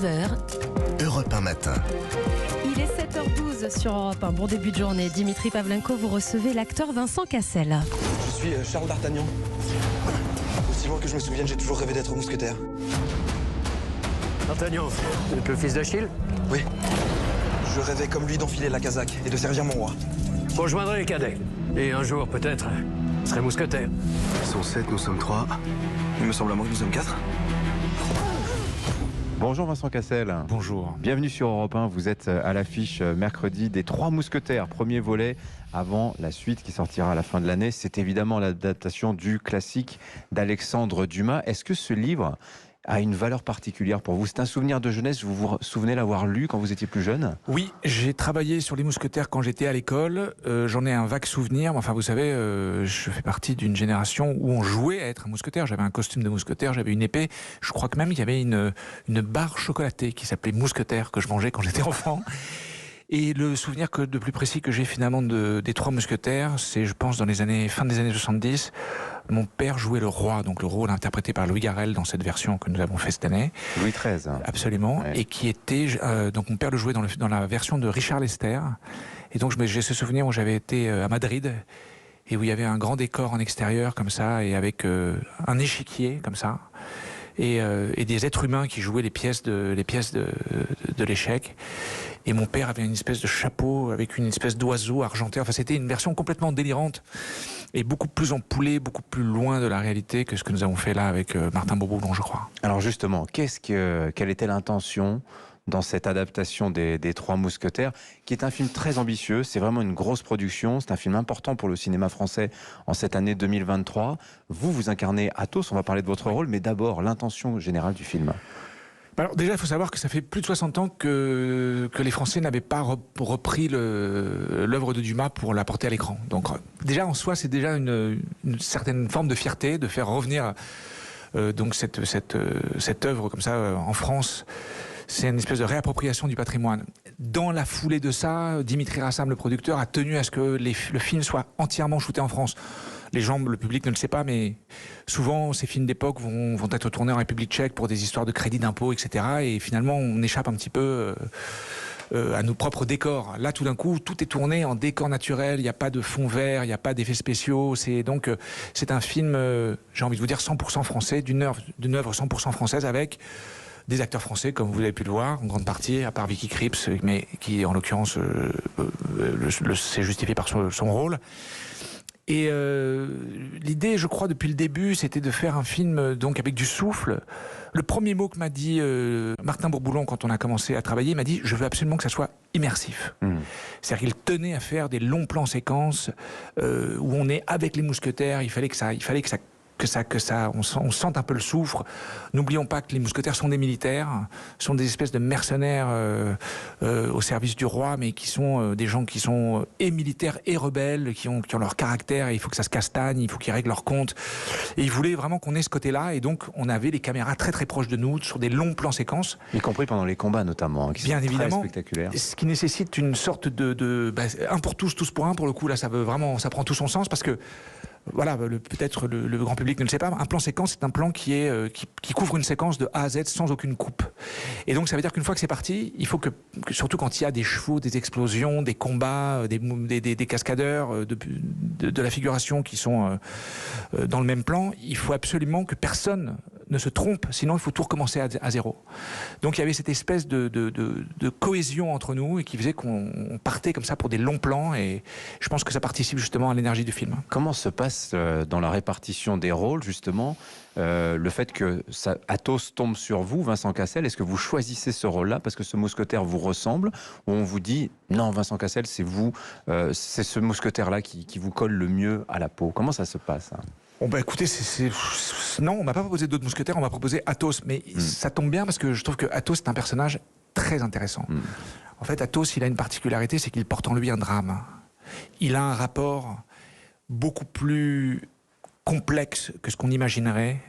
Europe 1 matin. Il est 7h12 sur Europe 1. Bon début de journée. Dimitri Pavlenko, vous recevez l'acteur Vincent Cassel. Je suis Charles d'Artagnan. Aussi loin que je me souvienne, j'ai toujours rêvé d'être mousquetaire. D'Artagnan, vous êtes le fils d'Achille? Oui. Je rêvais comme lui d'enfiler la casaque et de servir mon roi. Je rejoindrai les cadets. Et un jour, peut-être, je serai mousquetaire. Ils sont 7, nous sommes 3. Il me semble à moi que nous sommes 4. Bonjour Vincent Cassel. Bonjour. Bienvenue sur Europe 1. Vous êtes à l'affiche mercredi des Trois Mousquetaires, premier volet avant la suite qui sortira à la fin de l'année. C'est évidemment l'adaptation du classique d'Alexandre Dumas. Est-ce que ce livre a une valeur particulière pour vous? C'est un souvenir de jeunesse, vous vous souvenez l'avoir lu quand vous étiez plus jeune? Oui, j'ai travaillé sur les mousquetaires quand j'étais à l'école. J'en ai un vague souvenir. Enfin, vous savez, je fais partie d'une génération où on jouait à être un mousquetaire. J'avais un costume de mousquetaire, j'avais une épée. Je crois que même il y avait une barre chocolatée qui s'appelait mousquetaire que je mangeais quand j'étais enfant. Et le souvenir de plus précis que j'ai finalement des Trois Mousquetaires, c'est, je pense, fin des années 70. Mon père jouait le roi, donc le rôle interprété par Louis Garrel dans cette version que nous avons fait cette année. Louis XIII. Absolument. Ouais. Et qui était, donc mon père le jouait dans la version de Richard Lester. Et donc j'ai ce souvenir où j'avais été à Madrid et où il y avait un grand décor en extérieur comme ça et avec un échiquier comme ça. Et des êtres humains qui jouaient les pièces de l'échec. Et mon père avait une espèce de chapeau avec une espèce d'oiseau argenté. Enfin, c'était une version complètement délirante et beaucoup plus empoulée, beaucoup plus loin de la réalité que ce que nous avons fait là avec Martin Bourboulon, je crois. Alors justement, quelle était l'intention dans cette adaptation des Trois Mousquetaires, qui est un film très ambitieux, c'est vraiment une grosse production, c'est un film important pour le cinéma français en cette année 2023. Vous incarnez Athos, on va parler de votre rôle, mais d'abord l'intention générale du film. Alors déjà, il faut savoir que ça fait plus de 60 ans que les Français n'avaient pas repris l'œuvre de Dumas pour la porter à l'écran. Donc déjà en soi, c'est déjà une certaine forme de fierté de faire revenir donc cette œuvre comme ça en France. C'est une espèce de réappropriation du patrimoine. Dans la foulée de ça, Dimitri Rassam, le producteur, a tenu à ce que le film soit entièrement shooté en France. Le public ne le sait pas, mais souvent, ces films d'époque vont être tournés en République tchèque pour des histoires de crédit d'impôt, etc. Et finalement, on échappe un petit peu à nos propres décors. Là, tout d'un coup, tout est tourné en décor naturel. Il n'y a pas de fond vert, il n'y a pas d'effets spéciaux. C'est un film, j'ai envie de vous dire, 100% français, d'une œuvre 100% française avec des acteurs français, comme vous avez pu le voir, en grande partie, à part Vicky Krieps, mais qui, en l'occurrence, s'est justifié par son rôle. Et l'idée, je crois, depuis le début, c'était de faire un film donc avec du souffle. Le premier mot que m'a dit Martin Bourboulon quand on a commencé à travailler, il m'a dit « je veux absolument que ça soit immersif ». C'est-à-dire qu'il tenait à faire des longs plans séquences où on est avec les mousquetaires, il fallait que on sente un peu le soufre. N'oublions pas que les mousquetaires sont des militaires, sont des espèces de mercenaires au service du roi, mais qui sont des gens qui sont et militaires et rebelles, qui ont leur caractère, et il faut que ça se castagne, il faut qu'ils règlent leur compte. Et ils voulaient vraiment qu'on ait ce côté-là, et donc on avait les caméras très très proches de nous, sur des longs plans séquences. Y compris pendant les combats notamment, qui bien sont évidemment, très spectaculaires. Ce qui nécessite une sorte un pour tous, tous pour un, pour le coup, là ça prend tout son sens, parce que voilà, peut-être le grand public ne le sait pas, un plan séquence, c'est un plan qui couvre une séquence de A à Z sans aucune coupe. Et donc ça veut dire qu'une fois que c'est parti, il faut que surtout quand il y a des chevaux, des explosions, des combats, des cascadeurs, de la figuration qui sont dans le même plan, il faut absolument que personne ne se trompe, sinon il faut tout recommencer à zéro. Donc il y avait cette espèce de cohésion entre nous et qui faisait qu'on partait comme ça pour des longs plans, et je pense que ça participe justement à l'énergie du film. Comment se passe dans la répartition des rôles justement le fait que Athos tombe sur vous, Vincent Cassel? Est-ce que vous choisissez ce rôle-là parce que ce mousquetaire vous ressemble, ou on vous dit non, Vincent Cassel, c'est vous, c'est ce mousquetaire-là qui vous colle le mieux à la peau? Comment ça se passe, hein? Bon bah écoutez, non, on m'a pas proposé d'autres mousquetaires, on m'a proposé Athos, mais ça tombe bien parce que je trouve que Athos est un personnage très intéressant. En fait, Athos, il a une particularité, c'est qu'il porte en lui un drame. Il a un rapport beaucoup plus complexe que ce qu'on imaginerait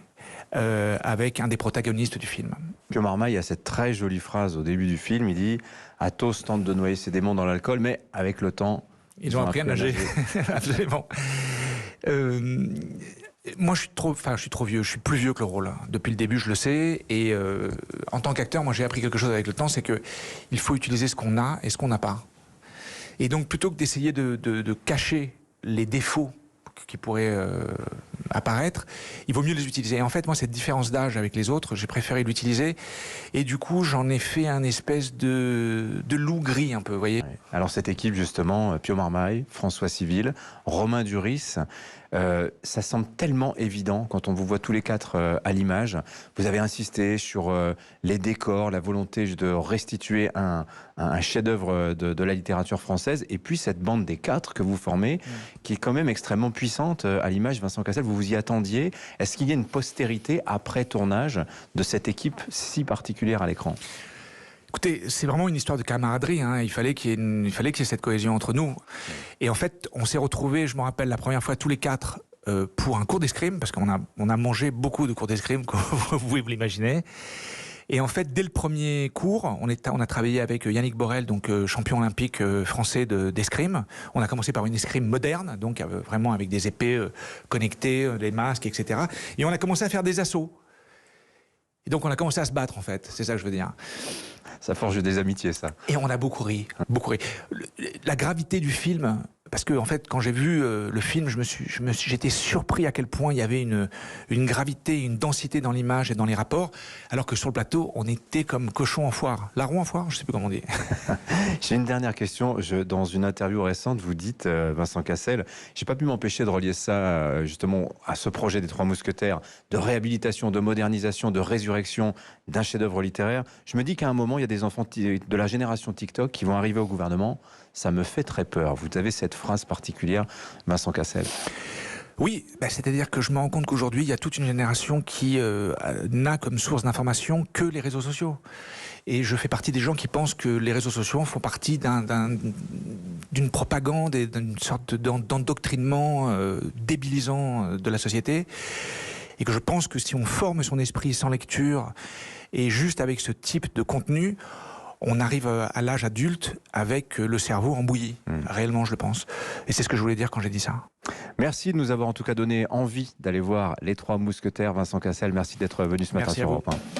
avec un des protagonistes du film. Pio Marmaille a cette très jolie phrase au début du film, il dit « Athos tente de noyer ses démons dans l'alcool, mais avec le temps, ils ont appris à nager. » Absolument. Moi, je suis trop vieux. Je suis plus vieux que le rôle. Depuis le début, je le sais. Et en tant qu'acteur, moi, j'ai appris quelque chose avec le temps, c'est que il faut utiliser ce qu'on a et ce qu'on n'a pas. Et donc, plutôt que d'essayer de cacher les défauts qui pourraient apparaître, il vaut mieux les utiliser. Et en fait, moi, cette différence d'âge avec les autres, j'ai préféré l'utiliser. Et du coup, j'en ai fait un espèce de loup gris, un peu, vous voyez. Alors cette équipe, justement, Pio Marmaille, François Civil, Romain Duris, ça semble tellement évident quand on vous voit tous les quatre à l'image. Vous avez insisté sur les décors, la volonté de restituer un chef-d'œuvre de la littérature française, et puis cette bande des quatre que vous formez, qui est quand même extrêmement puissante à l'image. Vincent Cassel, vous vous y attendiez? Est-ce qu'il y a une postérité après tournage de cette équipe si particulière à l'écran? Écoutez, c'est vraiment une histoire de camaraderie. Hein. Il fallait qu'il y ait cette cohésion entre nous. Et en fait, on s'est retrouvés, je me rappelle, la première fois tous les quatre pour un cours d'escrime, parce qu'on a mangé beaucoup de cours d'escrime, comme vous pouvez vous l'imaginer. Et en fait, dès le premier cours, on a travaillé avec Yannick Borel, donc champion olympique français d'escrime. On a commencé par une escrime moderne, donc vraiment avec des épées connectées, des masques, etc. Et on a commencé à faire des assauts. Et donc on a commencé à se battre, en fait. C'est ça que je veux dire. Ça forge des amitiés, ça. Et on a beaucoup ri, beaucoup ri. La gravité du film, parce que en fait, quand j'ai vu le film, j'étais surpris à quel point il y avait une gravité, une densité dans l'image et dans les rapports, alors que sur le plateau, on était comme cochon en foire, larron en foire, je ne sais plus comment on dit. J'ai une dernière question. Dans une interview récente, vous dites, Vincent Cassel, j'ai pas pu m'empêcher de relier ça justement à ce projet des Trois Mousquetaires, de réhabilitation, de modernisation, de résurrection d'un chef-d'œuvre littéraire. Je me dis qu'à un moment, il y a des enfants de la génération TikTok qui vont arriver au gouvernement. Ça me fait très peur. Vous avez cette phrase particulière, Vincent Cassel. Oui, c'est-à-dire que je me rends compte qu'aujourd'hui, il y a toute une génération qui n'a comme source d'information que les réseaux sociaux. Et je fais partie des gens qui pensent que les réseaux sociaux font partie d'une propagande et d'une sorte d'endoctrinement débilisant de la société. Et que je pense que si on forme son esprit sans lecture et juste avec ce type de contenu, on arrive à l'âge adulte avec le cerveau embouilli. Réellement, je le pense. Et c'est ce que je voulais dire quand j'ai dit ça. Merci de nous avoir en tout cas donné envie d'aller voir Les Trois Mousquetaires. Vincent Cassel, merci d'être venu ce matin sur Europe 1.